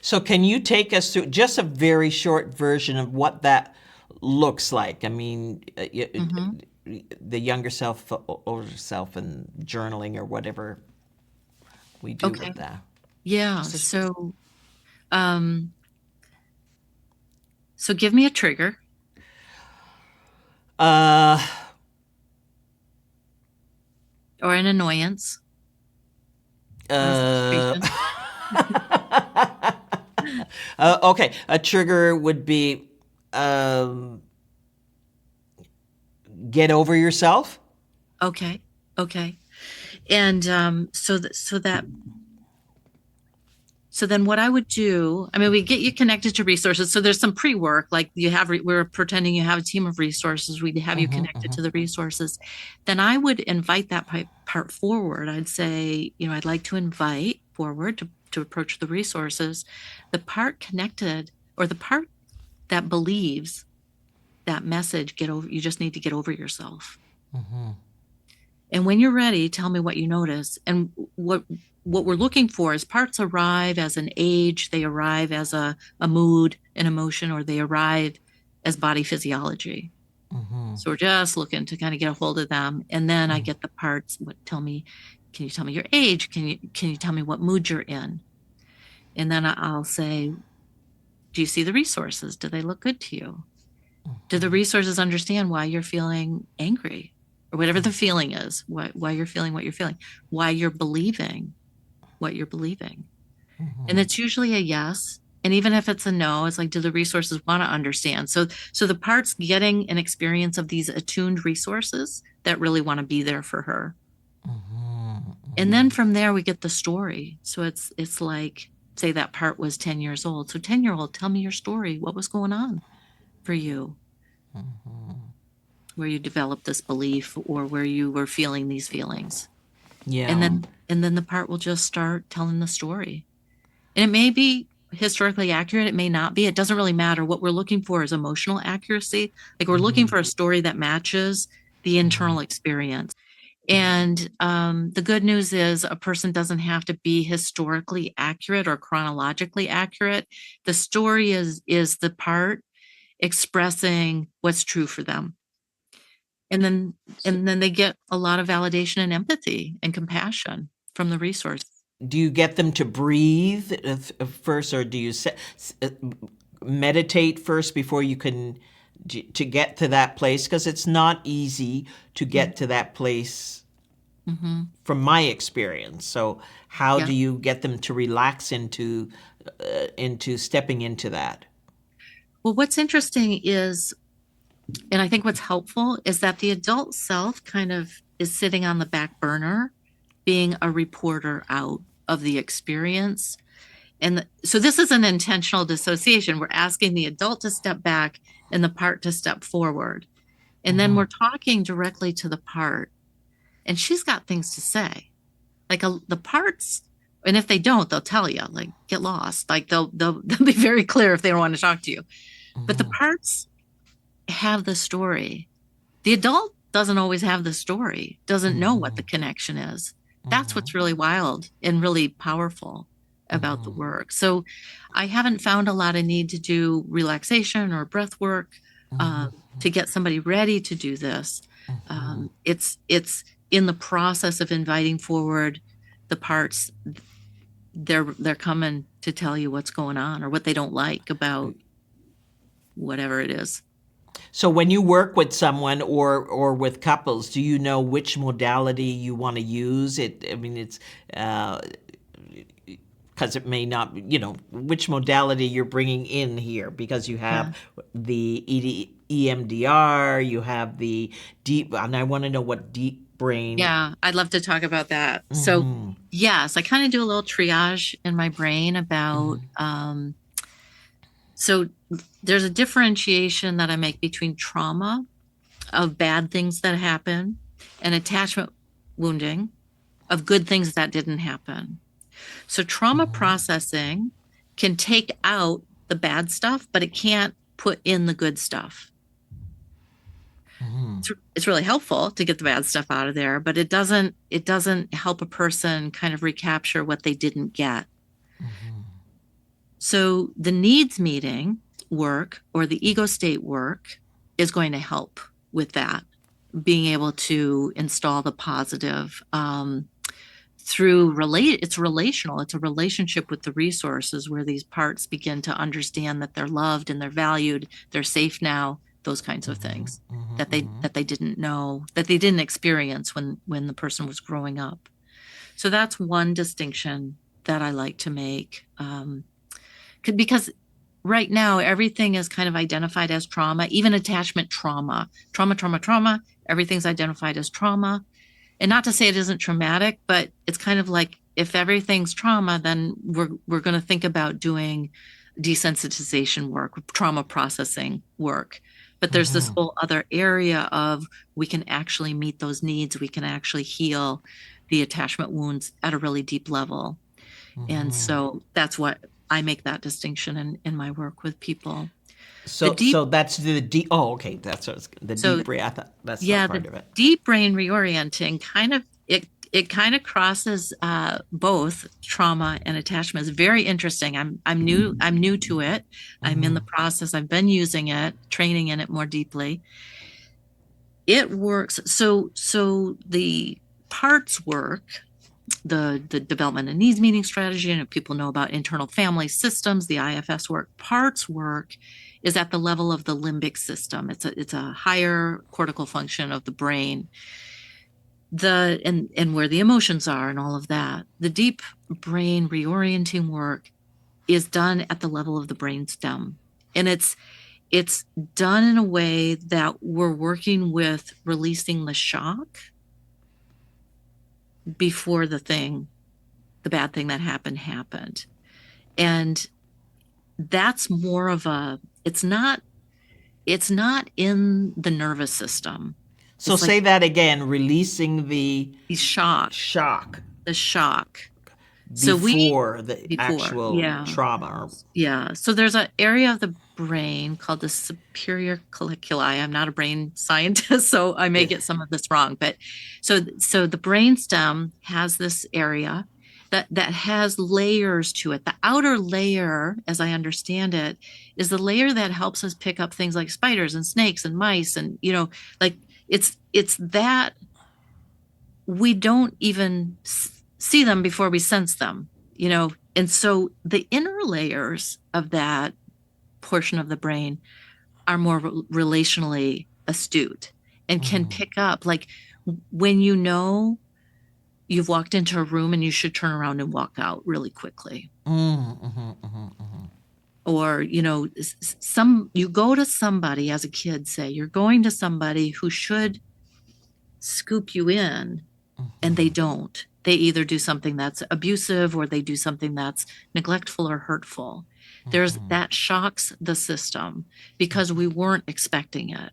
So can you take us through just a very short version of what that looks like? I mean, Hmm. the younger self, older self, and journaling or whatever we do Okay. with that. Yeah. Just Um, so give me a trigger uh, or an annoyance or a uh, frustration. okay. A trigger would be um, get over yourself. Okay. Okay. And so then what I would do, I mean, we get you connected to resources. So there's some pre-work, like we're pretending you have a team of resources. We'd have you Hmm. connected Hmm. to the resources. Then I would invite that part forward. I'd say, I'd like to invite forward to approach the resources, the part connected or the part that believes that message, you just need to get over yourself. And when you're ready, tell me what you notice. And what we're looking for is parts arrive as an age, they arrive as a mood, an emotion, or they arrive as body physiology. So we're just looking to kind of get a hold of them. And then I get the parts, can you tell me your age? Can you tell me what mood you're in? And then I'll say, do you see the resources? Do they look good to you? Do the resources understand why you're feeling angry or whatever the feeling is, why you're feeling what you're feeling, why you're believing what you're believing? And it's usually a yes. And even if it's a no, it's like, do the resources want to understand? So the part's getting an experience of these attuned resources that really want to be there for her. And then from there we get the story. So it's like, say that part was 10 years old. So 10-year-old, tell me your story. What was going on for you? Where you developed this belief or where you were feeling these feelings. And Yeah. then the part will just start telling the story. And it may be historically accurate, it may not be. It doesn't really matter. What we're looking for is emotional accuracy. Like we're looking Hmm. for a story that matches the internal experience. And the good news is a person doesn't have to be historically accurate or chronologically accurate. The story is the part expressing what's true for them. And then and then they get a lot of validation and empathy and compassion from the resource. Do you get them to breathe first, or do you meditate first before you can to get to that place? Because it's not easy to get to that place Mm-hmm. from my experience. So how Yeah. do you get them to relax into stepping into that? Well, what's interesting is, and I think what's helpful is that the adult self kind of is sitting on the back burner, being a reporter out of the experience. So this is an intentional dissociation. We're asking the adult to step back and the part to step forward. And then Hmm. we're talking directly to the part, and she's got things to say. Like the parts, and if they don't, they'll tell you, like, get lost. Like they'll be very clear if they don't want to talk to you. But the parts have the story. The adult doesn't always have the story, doesn't know what the connection is. That's what's really wild and really powerful about the work. So I haven't found a lot of need to do relaxation or breath work to get somebody ready to do this. It's in the process of inviting forward the parts. They're coming to tell you what's going on or what they don't like about whatever it is. So when you work with someone or with couples, do you know which modality you want to use? I mean, it's uh, because it may not, which modality you're bringing in here, because you Yeah. have the EMDR, you have the deep, and I want to know what deep brain. Yeah, I'd love to talk about that. So, yes, I kind of do a little triage in my brain about so there's a differentiation that I make between trauma of bad things that happen and attachment wounding of good things that didn't happen. So, trauma processing can take out the bad stuff, but it can't put in the good stuff. It's really helpful to get the bad stuff out of there, but it doesn't help a person kind of recapture what they didn't get. So the needs meeting work or the ego state work is going to help with that, being able to install the positive through it's relational. It's a relationship with the resources where these parts begin to understand that they're loved and they're valued, they're safe now, those kinds of things that they didn't know, that they didn't experience when the person was growing up. So that's one distinction that I like to make. Because right now everything is kind of identified as trauma, even attachment trauma, trauma, everything's identified as trauma. And not to say it isn't traumatic, but it's kind of like if everything's trauma, then we're going to think about doing desensitization work, trauma processing work. But there's this whole other area of we can actually meet those needs. We can actually heal the attachment wounds at a really deep level. And so that's what I make that distinction in my work with people. The deep, So that's the deep. Oh, okay. That's what the so deep brain. I thought that's not yeah, part the of it. deep brain reorienting kind of it kind of crosses both trauma and attachment. It's very interesting. I'm new to it. I'm in the process. I've been using it, training in it more deeply. It works. So the parts work, the development and needs meeting strategy, and if people know about internal family systems, the IFS work, parts work is at the level of the limbic system. It's a higher cortical function of the brain, and where the emotions are and all of that. The deep brain reorienting work is done at the level of the brain stem, and it's done in a way that we're working with releasing the shock before the bad thing that happened. And that's more of it's not in the nervous system. So It's like say that again. Releasing the the shock, shock the shock. So before the before, actual yeah. trauma. Yeah. So there's an area of the brain called the superior colliculi. I'm not a brain scientist, so I may get some of this wrong. But so the brain stem has this area that has layers to it. The outer layer, as I understand it, is the layer that helps us pick up things like spiders and snakes and mice and like it's that we don't even see them before we sense them. And so the inner layers of that portion of the brain are more relationally astute and can pick up, like, when you've walked into a room and you should turn around and walk out really quickly. Or you go to somebody as a kid, say you're going to somebody who should scoop you in, and they don't. They either do something that's abusive or they do something that's neglectful or hurtful. That shocks the system because we weren't expecting it.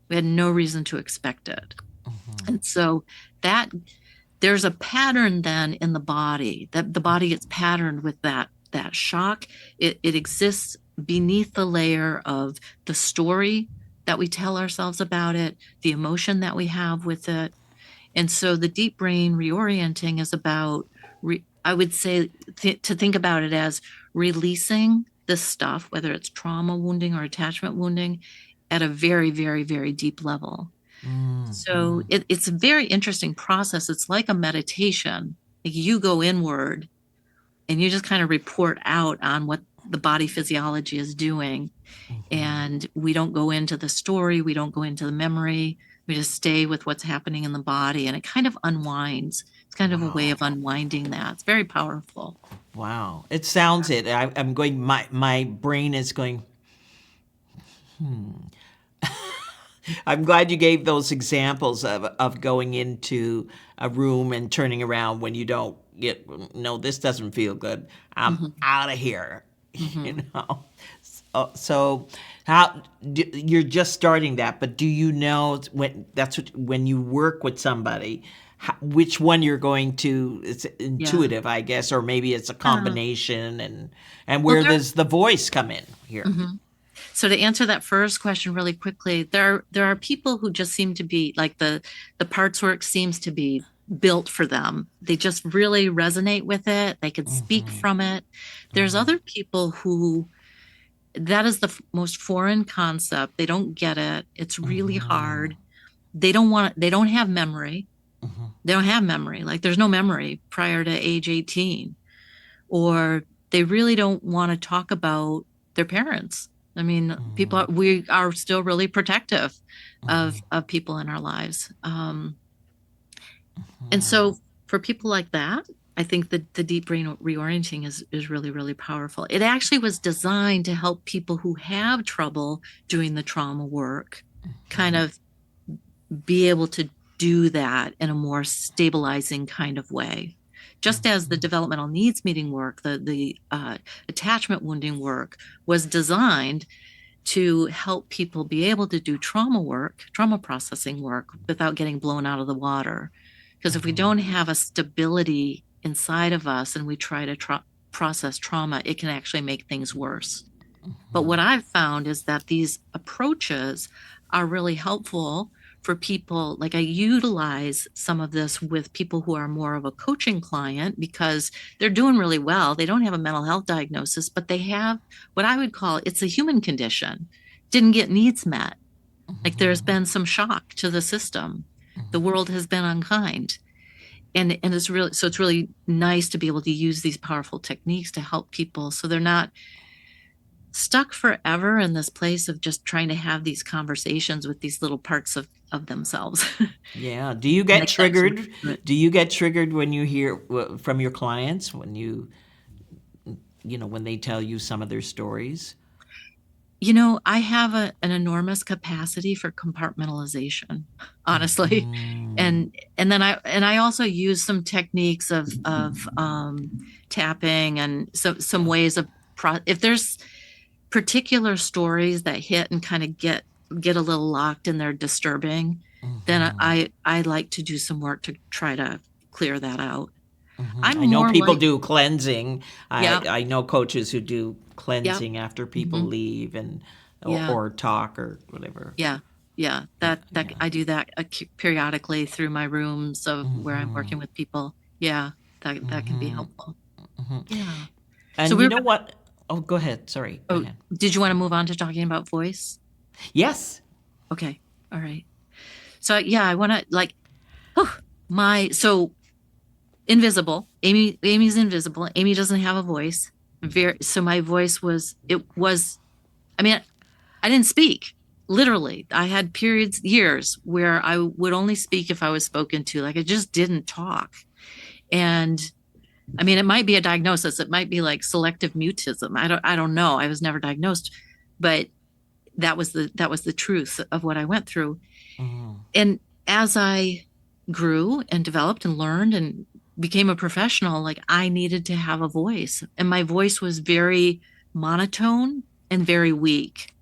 We had no reason to expect it. And so that there's a pattern then in the body, that the body gets patterned with that shock. It exists beneath the layer of the story that we tell ourselves about it, the emotion that we have with it. And so the deep brain reorienting is about, I would say, to think about it as releasing this stuff, whether it's trauma wounding or attachment wounding, at a very, very, very deep level. So it's a very interesting process. It's like a meditation. Like, you go inward and you just kind of report out on what the body physiology is doing. And we don't go into the story, we don't go into the memory. We just stay with what's happening in the body, and it kind of unwinds. It's kind of a way of unwinding that. It's very powerful. Wow. It sounds it. I'm going. My brain is going. I'm glad you gave those examples of going into a room and turning around when you don't get, no, this doesn't feel good. I'm out of here. You know. So how you're just starting that, but do you know when you work with somebody, which one you're going to? It's intuitive, I guess, or maybe it's a combination, and Well, where does the voice come in here? so to answer that first question really quickly, there are people who just seem to be like the parts work seems to be built for them. They just really resonate with it. They can speak from it. There's other people who that is the most foreign concept. They don't get it. It's really hard. They don't have memory. They don't have memory. Like there's no memory prior to age 18. Or they really don't want to talk about their parents. I mean, we are still really protective of people in our lives. And so for people like that, I think that the deep brain reorienting is really, really powerful. It actually was designed to help people who have trouble doing the trauma work kind of be able to do that in a more stabilizing kind of way. Just as the developmental needs meeting work, the attachment wounding work was designed to help people be able to do trauma work, trauma processing work without getting blown out of the water. Because if we don't have a stability inside of us and we try to process trauma, it can actually make things worse. But what I've found is that these approaches are really helpful for people. Like I utilize some of this with people who are more of a coaching client because they're doing really well. They don't have a mental health diagnosis, but they have what I would call it's a human condition. Didn't get needs met. Like there's been some shock to the system. The world has been unkind. And it's really nice to be able to use these powerful techniques to help people so they're not stuck forever in this place of just trying to have these conversations with these little parts of themselves. Yeah. Do you get triggered? Do you get triggered when you hear from your clients when when they tell you some of their stories? I have an enormous capacity for compartmentalization, honestly. And then I also use some techniques of tapping and some ways of if there's particular stories that hit and kind of get a little locked and they're disturbing, then I like to do some work to try to clear that out. I'm I know more people like, do cleansing. yeah, I know coaches who do yeah, cleansing after people hmm leave and yeah, or talk or whatever. yeah, yeah. That Yeah. I do that periodically through my rooms of where I'm working with people. Yeah, that can be helpful. Yeah. So And we you were know gonna, what? Oh, go ahead. Sorry. Go oh, ahead. did you want to move on to talking about voice? Yes. Okay. All right. So yeah, I want to like, oh, so invisible. Amy's invisible. Amy doesn't have a voice. So my voice I mean, I didn't speak. Literally. I had years where I would only speak if I was spoken to. Like I just didn't talk. And I mean, it might be a diagnosis. It might be like selective mutism. I don't know. I was never diagnosed, but that was the truth of what I went through. And as I grew and developed and learned and became a professional, like I needed to have a voice. And my voice was very monotone and very weak.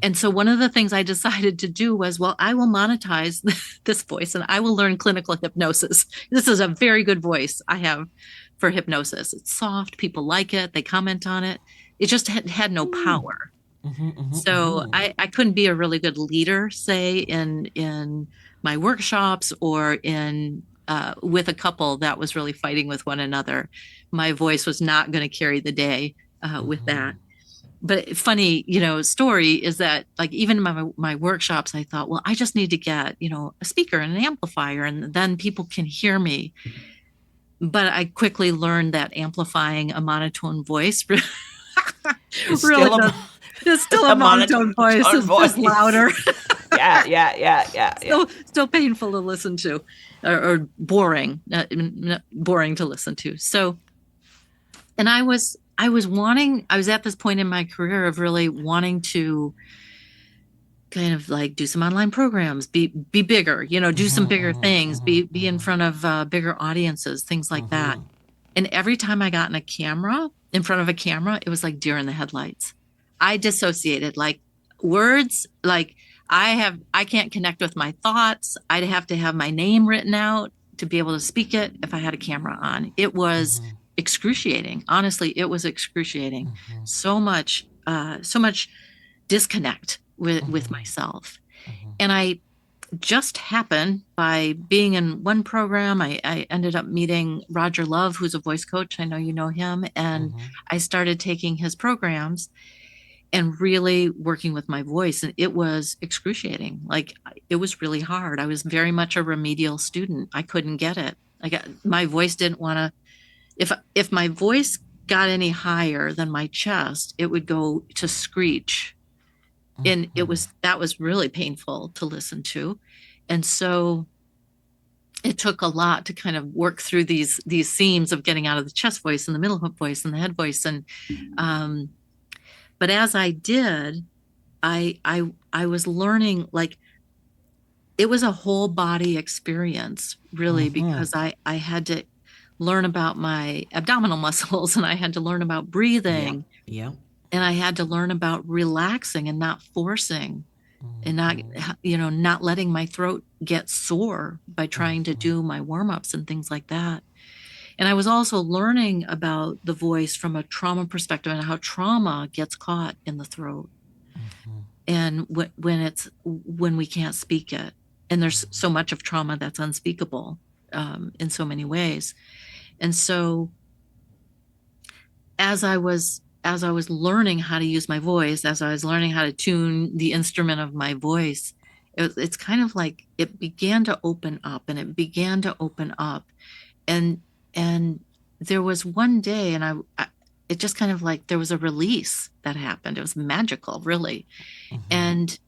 And so one of the things I decided to do was, well, I will monetize this voice and I will learn clinical hypnosis. This is a very good voice I have for hypnosis. It's soft, people like it, they comment on it. It just had no power. So I couldn't be a really good leader, say in my workshops or in with a couple that was really fighting with one another. My voice was not going to carry the day with that. But funny, story is that like even in my workshops, I thought, well, I just need to get a speaker and an amplifier, and then people can hear me. But I quickly learned that amplifying a monotone voice It's really still does. It's still a a monotone voice. monotone It's just voice. louder. Yeah. Still painful to listen to, or boring, boring to listen to. So, and I was at this point in my career of really wanting to kind of like do some online programs, be bigger, do some bigger things, be in front of bigger audiences, things like that. And every time I got in front of a camera, it was like deer in the headlights. I dissociated, like words, like I can't connect with my thoughts. I'd have to have my name written out to be able to speak it if I had a camera on. It was excruciating. Honestly, it was excruciating. So much disconnect with myself. And just happened by being in one program. I ended up meeting Roger Love, who's a voice coach. I know you know him. And Mm-hmm. I started taking his programs and really working with my voice. And it was excruciating. Like it was really hard. I was very much a remedial student. I couldn't get it. My voice didn't want to, if my voice got any higher than my chest, it would go to screech. And that was really painful to listen to. And so it took a lot to kind of work through these seams of getting out of the chest voice and the middle voice and the head voice. And um, but as I did, I was learning, like, it was a whole body experience, really, Mm-hmm. because I had to learn about my abdominal muscles, and I had to learn about Yeah. breathing, Yeah. and I had to learn about relaxing and not forcing, and not, Mm-hmm. not letting my throat get sore by trying to Mm-hmm. do my warm-ups and things like that. And I was also learning about the voice from a trauma perspective and how trauma gets caught in the throat, Mm-hmm. and when we can't speak it. And there's so much of trauma that's unspeakable, in so many ways. And so as I was learning how to use my voice, as I was learning how to tune the instrument of my voice, it's kind of like it began to open up, and it began to open up. And and there was one day, and it just kind of like there was a release that happened. It was magical, really. Mm-hmm. And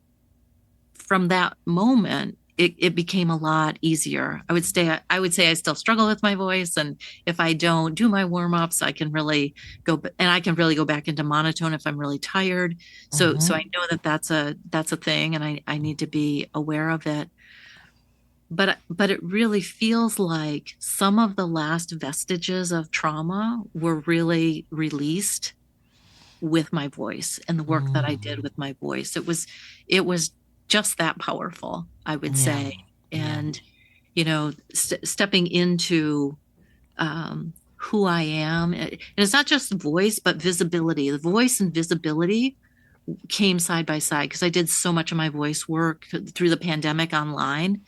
from that moment, it became a lot easier. I would say I still struggle with my voice, and if I don't do my warm-ups, I can really go back into monotone if I'm really tired. So Mm-hmm. I know that that's a thing, and I need to be aware of it. But it really feels like some of the last vestiges of trauma were really released with my voice and the work that I did Mm-hmm. with my voice. It was just that powerful, I would Yeah. say. Yeah. And stepping into who I am, and it's not just voice, but visibility. The voice and visibility came side by side because I did so much of my voice work through the pandemic online,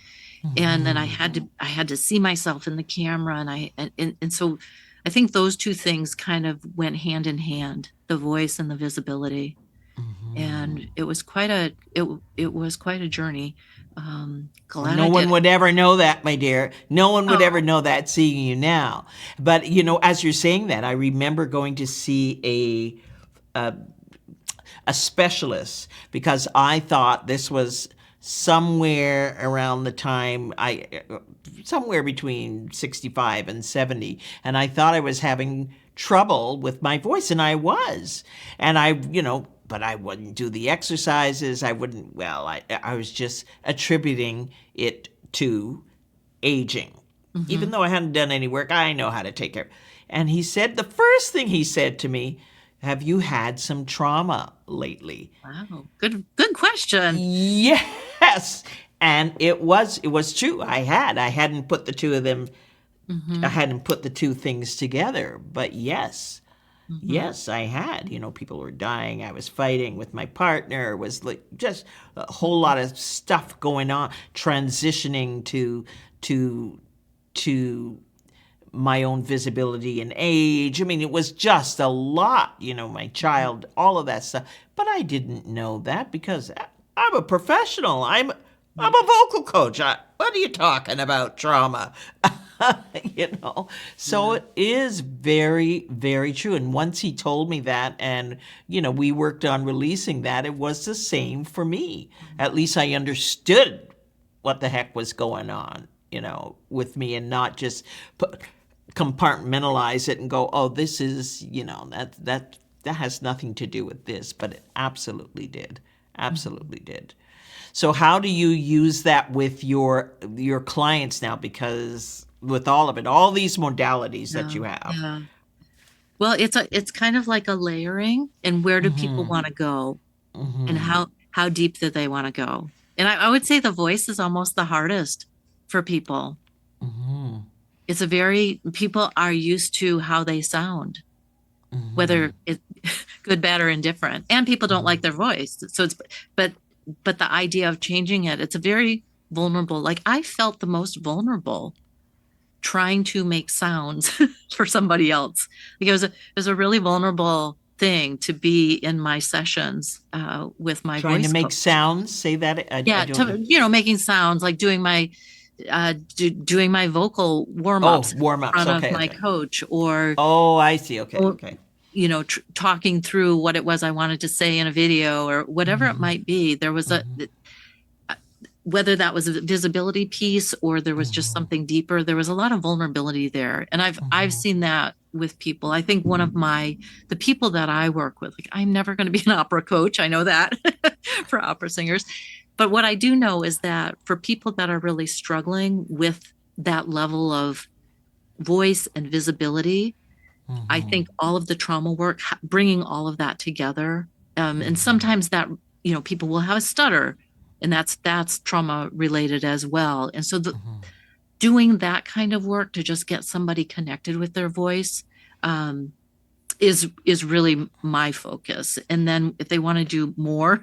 and then I Mm-hmm. had to I had to see myself in the camera, and so I think those two things kind of went hand in hand, the voice and the visibility. And it was quite a journey. Well, Glad no I did one it. would ever know that, my dear. No one would ever Oh, know that seeing you now. But, as you're saying that, I remember going to see a specialist because I thought this was somewhere around the time somewhere between 65 and 70, and I thought I was having trouble with my voice, and I was. And but I wouldn't do the exercises. I wouldn't, well, I was just attributing it to aging. Even hmm. though I hadn't done any work, I know how to take care. And the first thing he said to me, have you had some trauma lately? Wow, good question. Yes. And it was true. I hadn't put the two of them I Hmm. hadn't put the two things together. But yes. Hmm. Yes, I had. People were dying. I was fighting with my partner. It was like just a whole lot of stuff going on, transitioning to to my own visibility and age. I mean, it was just a lot, my child, all of that stuff. But I didn't know that because I'm a professional. I'm Right. a vocal coach. What are you talking about trauma? you know. So Yeah. it is very, very true. And once he told me that, and we worked on releasing that, it was the same for me. At least I understood what the heck was going on, with me, and not just compartmentalize it and go, oh, this is, that has nothing to do with this, but it absolutely did, Mhm. absolutely did. So how do you use that with your clients now? Because with all of it, all these modalities that Yeah. you have. Yeah. Well, it's kind of like a layering, and where do people want to go, and how deep do they want to go? And I would say the voice is almost the hardest for people. People are used to how they sound, whether it good, bad, or indifferent. And people don't like their voice. But but the idea of changing it, it's a very vulnerable. Like I felt the most vulnerable trying to make sounds for somebody else. Like it was a really vulnerable thing to be in my sessions with my Trying to voice make coach. sounds. Say that. I Yeah, don't know. making sounds like doing my vocal Oh, warm-ups in warm-ups. front of Okay, my okay. coach, or Oh, I see. Okay, or okay. talking through what it was I wanted to say in a video or whatever it Mhm, might be. There was a mhm, whether that was a visibility piece or there was just mhm, something deeper, there was a lot of vulnerability there. And I've mhm, seen that with people. I think one of the people that I work with, like I'm never going to be an opera coach. I know that for opera singers. But what I do know is that for people that are really struggling with that level of voice and visibility, I mhm, think all of the trauma work, bringing all of that together, and mhm, sometimes that people will have a stutter, and that's trauma related as well. And so mhm. doing that kind of work to just get somebody connected with their voice um, is really my focus. And then if they want to do more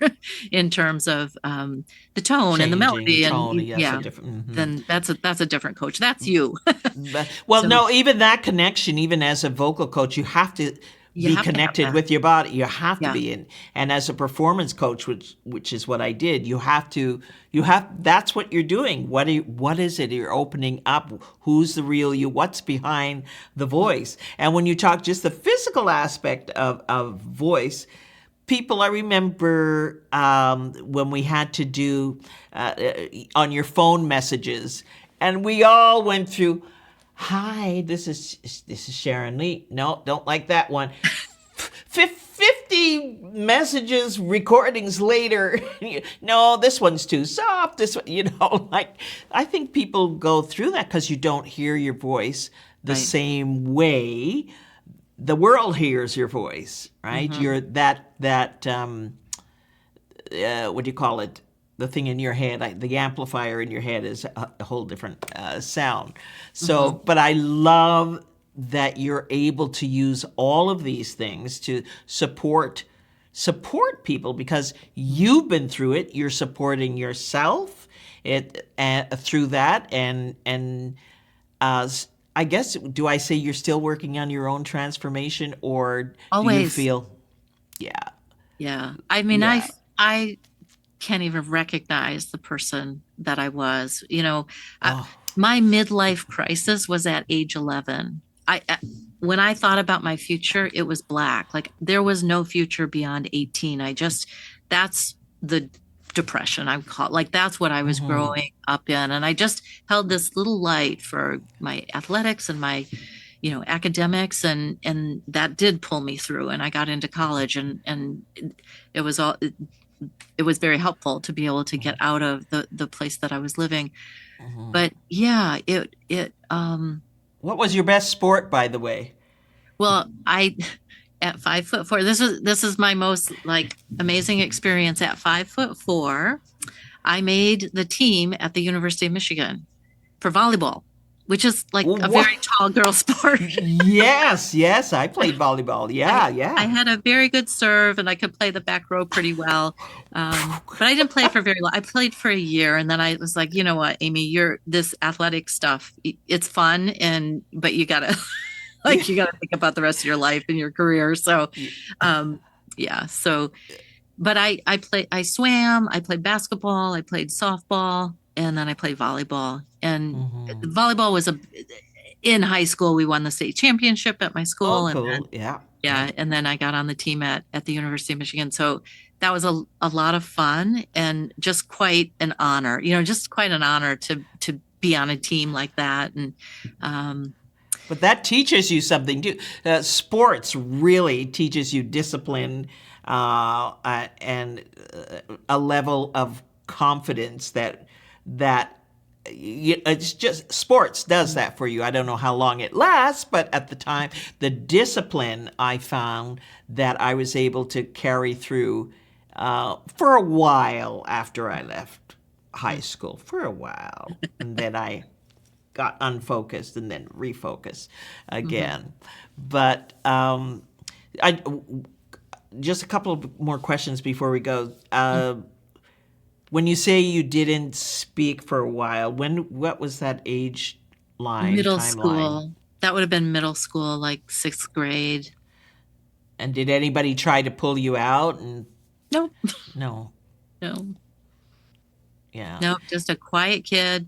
in terms of the tone and the Changing melody, and tone. Yes, a yeah, different. Mhm. then that's a different coach. That's you. Well, So no, even that connection, even as a vocal coach, you have to you be have to have connected that. with your body. You have to Yeah, be in, and as a performance coach, which is what I did, that's what you're doing. What is it you're opening up? Who's the real you? What's behind the voice? And when you talk just the physical aspect of voice, people, I remember when we had to do on your phone messages, and we all went through. Hi, this is Sharon Lee. No, don't like that one. 50 messages, recordings later. No, this one's too soft. This one, like I think people go through that because you don't hear your voice the right. same way the world hears your voice, right? Hmm. You're that what do you call it? The thing in your head, the amplifier in your head is a whole different sound. So, Hmm. but I love that you're able to use all of these things to support people because you've been through it. You're supporting yourself through that, and uh, I guess, do I say you're still working on your own transformation, or do you Always. feel, yeah, Yeah. I mean, yeah, I can't even recognize the person that I was. I, oh, my midlife crisis was at age 11. When I thought about my future, it was black. Like there was no future beyond 18. That's the depression I call it. Like that's what I was mm-hmm, growing up in. And I just held this little light for my athletics and my academics, and that did pull me through, and I got into college, and it was all it was very helpful to be able to get out of the place that I was living. mm-hmm. But yeah, it What was your best sport, by the way? well, I at 5'4", this is my most like amazing experience. At 5'4", I made the team at the University of Michigan for volleyball, which is like a What? very tall girl sport. Yes, yes, I played volleyball. I Yeah, I yeah. had a very good serve and I could play the back row pretty well. But I didn't play for very long. I played for a year and then I was like, you know what, Amy, you're this athletic stuff. It's fun but you gotta Yeah. you gotta think about the rest of your life and your career. So um yeah. But I swam, I played basketball, I played softball, and then I played volleyball. And Mm-hmm. volleyball was in high school, we won the state championship at my Oh, school, and then cool. Yeah, yeah. yeah, and then I got on the team at the University of Michigan. So that was a lot of fun and just quite an honor. Just quite an honor to be on a team like that. And um, But that teaches you something too. Sports really teaches you discipline and a level of confidence that it's just sports does that for you. I don't know how long it lasts, but at the time, the discipline I found that I was able to carry through for a while after I left high school, for a while, and then I got unfocused and then refocused mhm, again. But I just a couple of more questions before we go. When you say you didn't speak for a while, what was that age line, Middle timeline? school. That would have been middle school, like sixth grade. And did anybody try to pull you out? And Nope, no, no, yeah. nope. Just a quiet kid,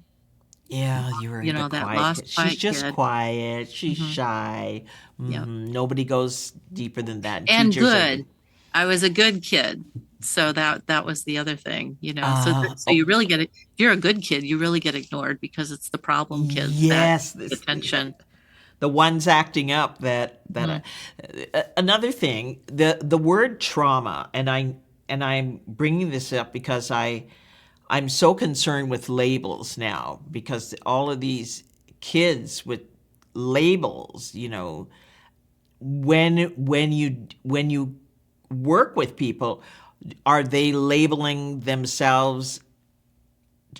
Yeah, you were the that quiet lost kid. She's quiet just kid. quiet. She's Hmm. shy. Yeah. Nobody goes deeper than that. And And teachers are. good. I was a good kid. So that was the other thing, So so you Oh, really get it. If you're a good kid, you really get ignored because it's the problem kids that yes. get attention. The ones acting up Mhm. another thing, the word trauma, and I'm bringing this up because I'm so concerned with labels now, because all of these kids with labels, when you work with people, are they labeling themselves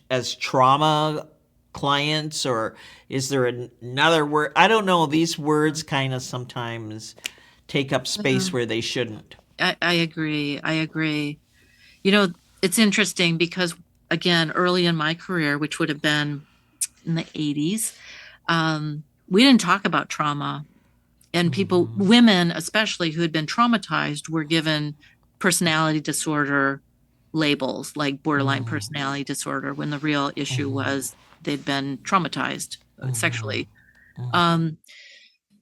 as trauma clients, or is there another word? I don't know. These words kind of sometimes take up Yeah. space where they shouldn't. I agree. I agree. You know, it's interesting because again, early in my career, which would have been in the 80s, we didn't talk about trauma. And people, Mm-hmm. women especially who had been traumatized, were given personality disorder labels like borderline personality disorder when the real issue Mm-hmm. was they'd been traumatized Mm-hmm. sexually. Um,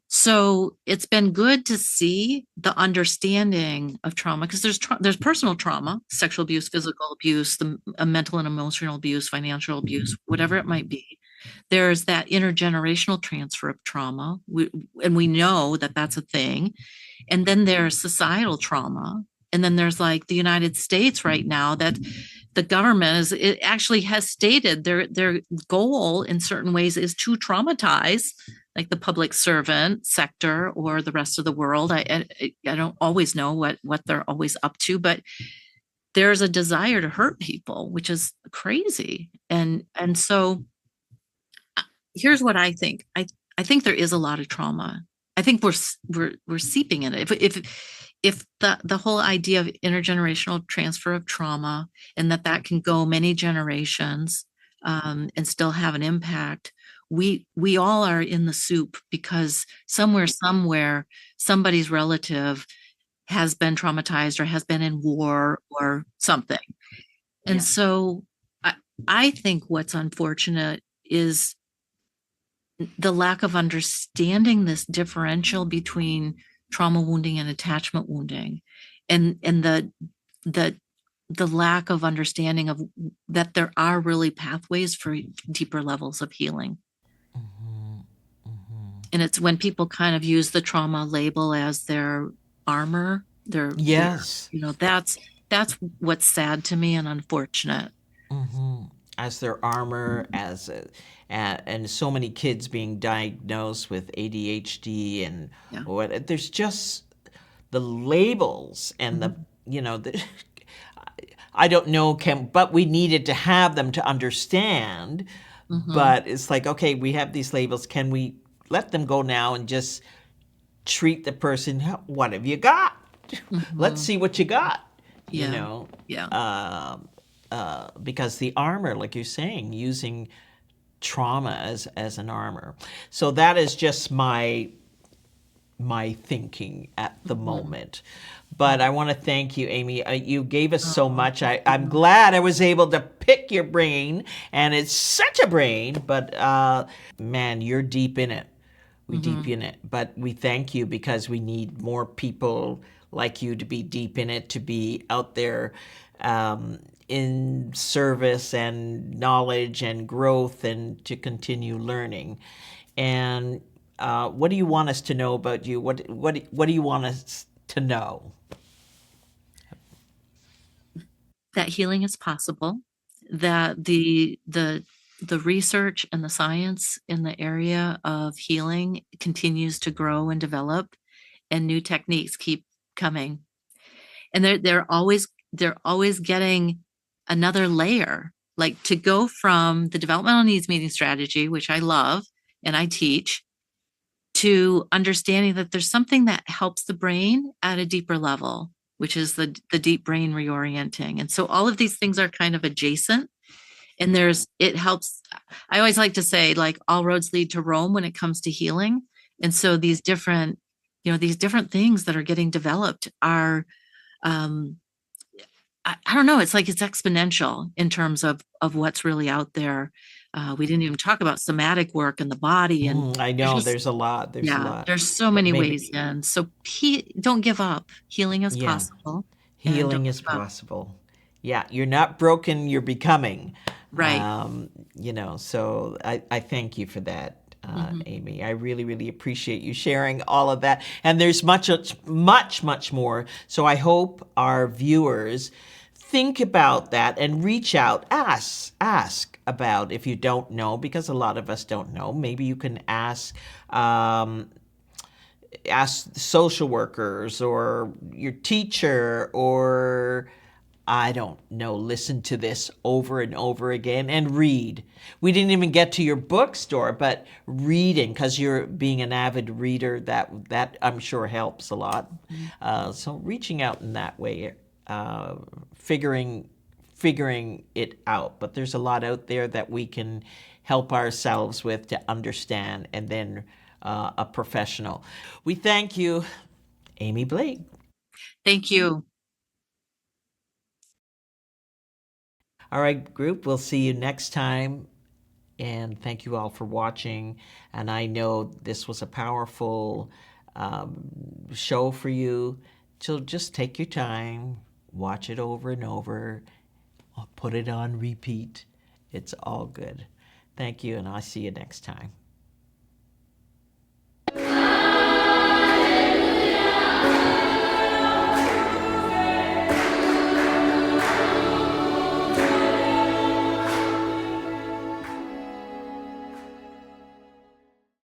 so it's been good to see the understanding of trauma because there's personal trauma, sexual abuse, physical abuse, the mental and emotional abuse, financial abuse, whatever it might be. There's that intergenerational transfer of trauma, and we know that that's a thing. And then there's societal trauma. And then there's like the United States right now that the government it actually has stated their goal in certain ways is to traumatize like the public servant sector or the rest of the world. I don't always know what they're always up to, but there's a desire to hurt people, which is crazy. And so here's what I think. I think there is a lot of trauma. I think we're seeping in it. If the whole idea of intergenerational transfer of trauma and that can go many generations and still have an impact, we all are in the soup because somewhere somebody's relative has been traumatized or has been in war or something. And Yeah. so I, I think what's unfortunate is the lack of understanding this differential between trauma wounding and attachment wounding and the the lack of understanding of that there are really pathways for deeper levels of healing. Mm-hmm. Mm-hmm. And it's when people kind of use the trauma label as their armor, their Yes. that's what's sad to me and unfortunate. Mm-hmm. As their armor, and so many kids being diagnosed with ADHD and Yeah. what. There's just the labels and Mhm. the I don't know, but we needed to have them to understand. Mhm. But it's like, okay, we have these labels. Can we let them go now and just treat the person? What have you got? Let's Mhm. see what you got. You Yeah. know, Yeah. because the armor, like you're saying, using trauma as an armor. So that is just my thinking at the Mhm. moment. But I want to thank you, Amy. You gave us so Oh, much. thank I'm you. glad I was able to pick your brain, and it's such a brain. But man, you're deep in it. We deep Mhm. in it. But we thank you because we need more people like you to be deep in it, to be out there in service and knowledge and growth, and to continue learning. And what do you want us to know about you? What do you want us to know? That healing is possible, that the research and the science in the area of healing continues to grow and develop, and new techniques keep coming. And they're always getting another layer, like to go from the developmental needs meeting strategy, which I love and I teach, to understanding that there's something that helps the brain at a deeper level. which is the deep brain reorienting. And so all of these things are kind of adjacent. And it helps. I always like to say, like, all roads lead to Rome when it comes to healing. And so these different things that are getting developed are, um, I don't know, it's like it's exponential in terms of what's really out there. We didn't even talk about somatic work and the body, and I there's know just, there's a lot. There's a yeah, lot. there's so But many ways maybe, in. So don't give up. Healing is yeah, possible, and don't healing is give up. possible. Yeah, you're not broken, you're becoming. Right. So I thank you for that, Mhm. Amy. I really, really appreciate you sharing all of that. And there's much, much, much more. So I hope our viewers think about that and reach out, ask about if you don't know, because a lot of us don't know. Maybe you can ask social workers or your teacher, or I don't know, listen to this over and over again and read. We didn't even get to your bookstore, but reading, because you're being an avid reader, that I'm sure helps a lot. Mhm. So reaching out in that way, uh, figuring figuring it out. But there's a lot out there that we can help ourselves with to understand, and then a professional. We thank you, Amy Blake. Thank you. All right, group, we'll see you next time. And thank you all for watching. And I know this was a powerful show for you. So just take your time, watch it over and over, put it on repeat. It's all good. Thank you, and I'll see you next time.